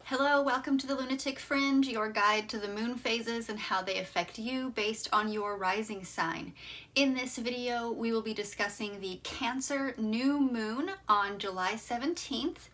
Hello, welcome to the Lunatic Fringe, your guide to the moon phases and how they affect you based on your rising sign. In this video, we will be discussing the Cancer new moon on July 17th.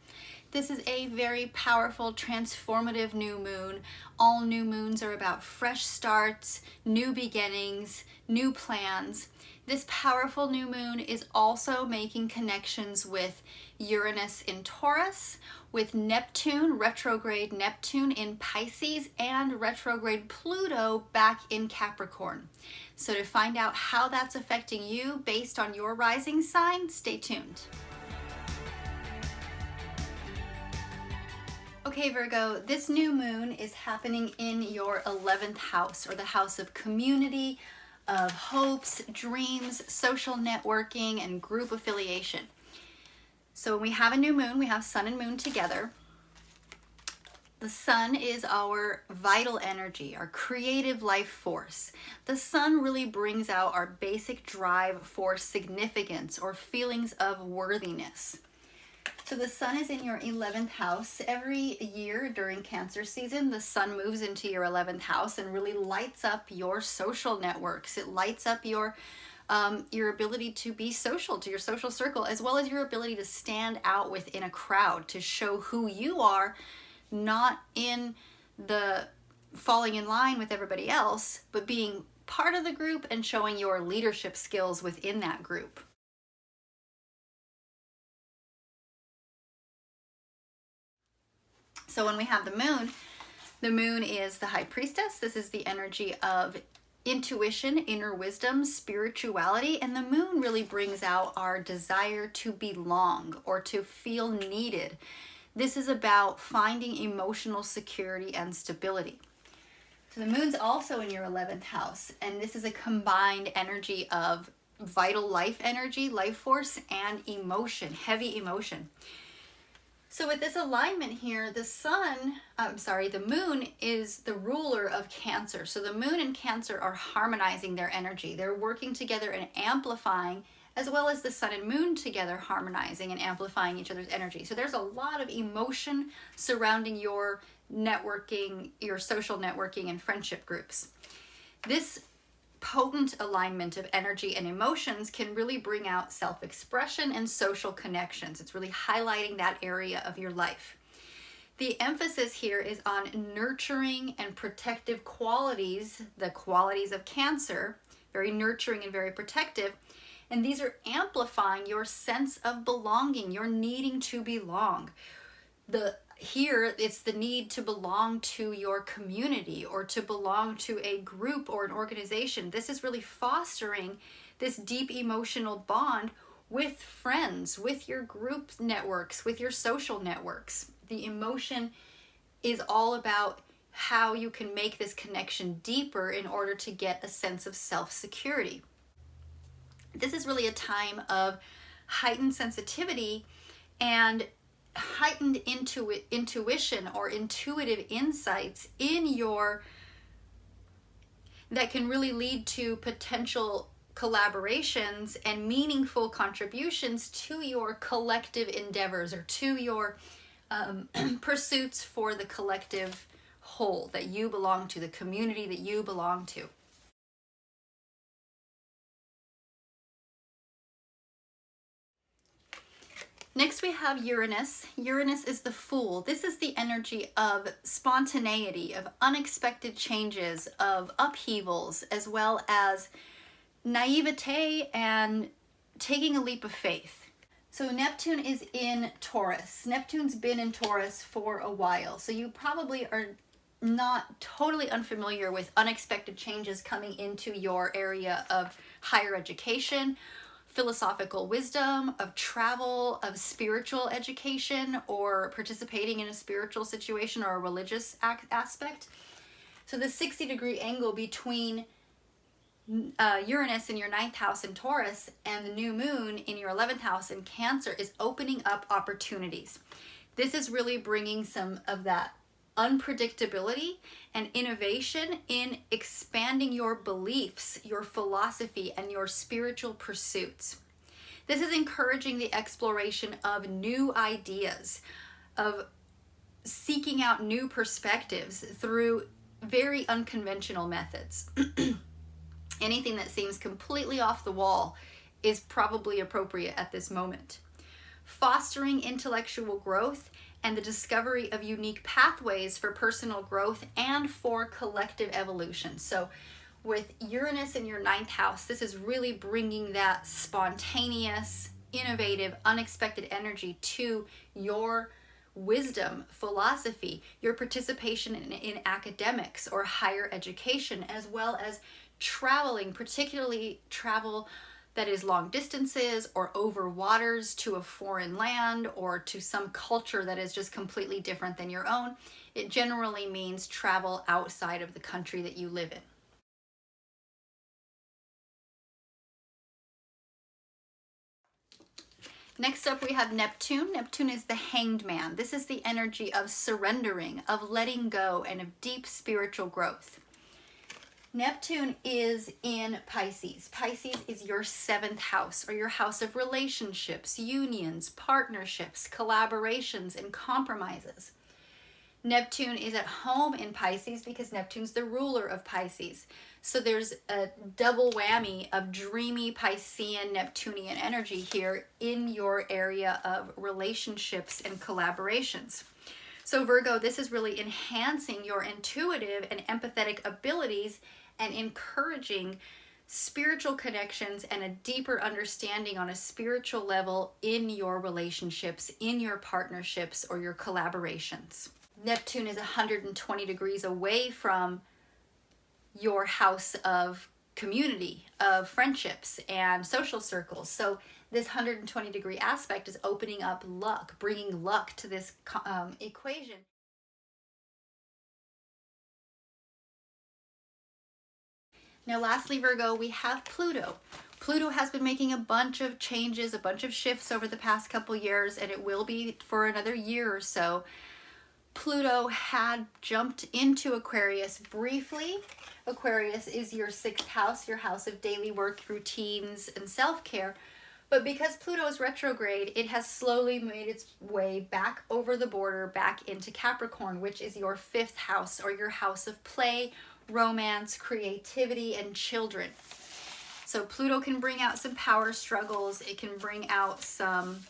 This is a very powerful, transformative new moon. All new moons are about fresh starts, new beginnings, new plans. This powerful new moon is also making connections with Uranus in Taurus, with Neptune, retrograde Neptune in Pisces, and retrograde Pluto back in Capricorn. So to find out how that's affecting you based on your rising sign, stay tuned. Okay, Virgo, this new moon is happening in your 11th house, or the house of community, of hopes, dreams, social networking, and group affiliation. So when we have a new moon, we have sun and moon together. The sun is our vital energy, our creative life force. The sun really brings out our basic drive for significance or feelings of worthiness. So the sun is in your 11th house. Every year during Cancer season, the sun moves into your 11th house and really lights up your social networks. It lights up your ability to be social, to your social circle, as well as your ability to stand out within a crowd, to show who you are, not in the falling in line with everybody else, but being part of the group and showing your leadership skills within that group. So when we have the moon is the high priestess. This is the energy of intuition, inner wisdom, spirituality, and the moon really brings out our desire to belong or to feel needed. This is about finding emotional security and stability. So the moon's also in your 11th house, and this is a combined energy of vital life energy, life force, and emotion, heavy emotion. So with this alignment here, the moon is the ruler of Cancer. So the moon and Cancer are harmonizing their energy. They're working together and amplifying, as well as the sun and moon together harmonizing and amplifying each other's energy. So there's a lot of emotion surrounding your networking, your social networking and friendship groups. This potent alignment of energy and emotions can really bring out self-expression and social connections. It's really highlighting that area of your life. The emphasis here is on nurturing and protective qualities, the qualities of Cancer, very nurturing and very protective. And these are amplifying your sense of belonging, your needing to belong. Here, it's the need to belong to your community or to belong to a group or an organization. This is really fostering this deep emotional bond with friends, with your group networks, with your social networks. The emotion is all about how you can make this connection deeper in order to get a sense of self-security. This is really a time of heightened sensitivity and heightened intuition or intuitive insights that can really lead to potential collaborations and meaningful contributions to your collective endeavors or to your pursuits for the collective whole that you belong to, the community that you belong to. Next we have Uranus. Uranus is the Fool. This is the energy of spontaneity, of unexpected changes, of upheavals, as well as naivete and taking a leap of faith. So Neptune is in Taurus. Neptune's been in Taurus for a while, so you probably are not totally unfamiliar with unexpected changes coming into your area of higher education, philosophical wisdom, of travel, of spiritual education, or participating in a spiritual situation or a religious aspect. So the 60-degree angle between Uranus in your 9th house in Taurus and the new moon in your 11th house in Cancer is opening up opportunities. This is really bringing some of that unpredictability and innovation in expanding your beliefs, your philosophy, and your spiritual pursuits. This is encouraging the exploration of new ideas, of seeking out new perspectives through very unconventional methods. Anything that seems completely off the wall is probably appropriate at this moment. Fostering intellectual growth and the discovery of unique pathways for personal growth and for collective evolution. So with Uranus in your 9th house, this is really bringing that spontaneous, innovative, unexpected energy to your wisdom, philosophy, your participation in academics or higher education, as well as traveling, particularly travel that is long distances or over waters to a foreign land or to some culture that is just completely different than your own. It generally means travel outside of the country that you live in. Next up, we have Neptune. Neptune is the Hanged Man. This is the energy of surrendering, of letting go, and of deep spiritual growth. Neptune is in Pisces. Pisces is your 7th house, or your house of relationships, unions, partnerships, collaborations, and compromises. Neptune is at home in Pisces because Neptune's the ruler of Pisces. So there's a double whammy of dreamy Piscean Neptunian energy here in your area of relationships and collaborations. So Virgo, this is really enhancing your intuitive and empathetic abilities and encouraging spiritual connections and a deeper understanding on a spiritual level in your relationships, in your partnerships, or your collaborations. Neptune is 120 degrees away from your house of community, of friendships and social circles. So this 120 degree aspect is opening up luck, bringing luck to this equation. Now lastly, Virgo, we have Pluto. Pluto has been making a bunch of changes, a bunch of shifts over the past couple years, and it will be for another year or so. Pluto had jumped into Aquarius briefly. Aquarius is your 6th house, your house of daily work, routines, and self-care. But because Pluto is retrograde, it has slowly made its way back over the border, back into Capricorn, which is your 5th house, or your house of play, romance, creativity, and children. So Pluto can bring out some power struggles. It can bring out some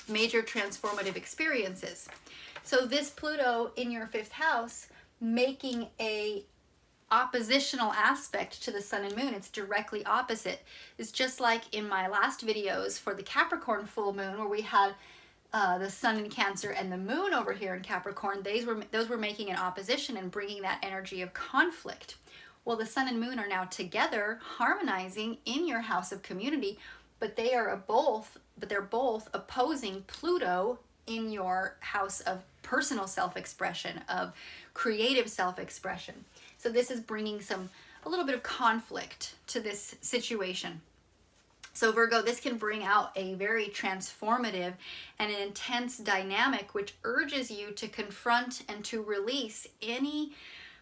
major transformative experiences. So this Pluto in your 5th house, making a oppositional aspect to the sun and moon, it's directly opposite. It's just like in my last videos for the Capricorn full moon, where we had the sun in Cancer and the moon over here in Capricorn. Those were making an opposition and bringing that energy of conflict. Well, the sun and moon are now together, harmonizing in your house of community, but they're both opposing Pluto in your house of personal self-expression, of creative self-expression. So this is bringing a little bit of conflict to this situation. So Virgo, this can bring out a very transformative and an intense dynamic which urges you to confront and to release any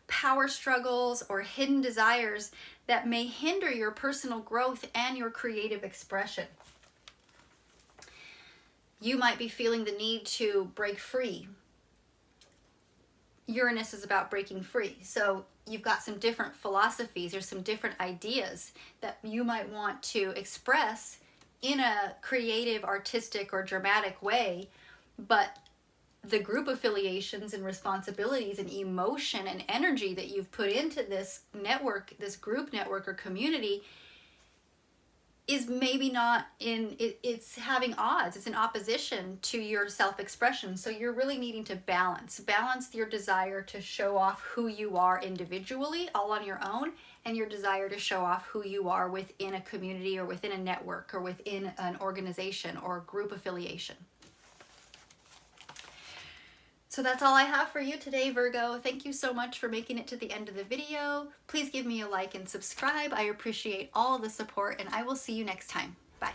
power struggles or hidden desires that may hinder your personal growth and your creative expression. You might be feeling the need to break free. Uranus is about breaking free. So you've got some different philosophies or some different ideas that you might want to express in a creative, artistic, or dramatic way, but the group affiliations and responsibilities and emotion and energy that you've put into this network, this group network or community, is maybe not it's having odds, it's in opposition to your self-expression. So you're really needing to balance your desire to show off who you are individually, all on your own, and your desire to show off who you are within a community or within a network or within an organization or group affiliation. So that's all I have for you today, Virgo. Thank you so much for making it to the end of the video. Please give me a like and subscribe. I appreciate all the support, and I will see you next time. Bye.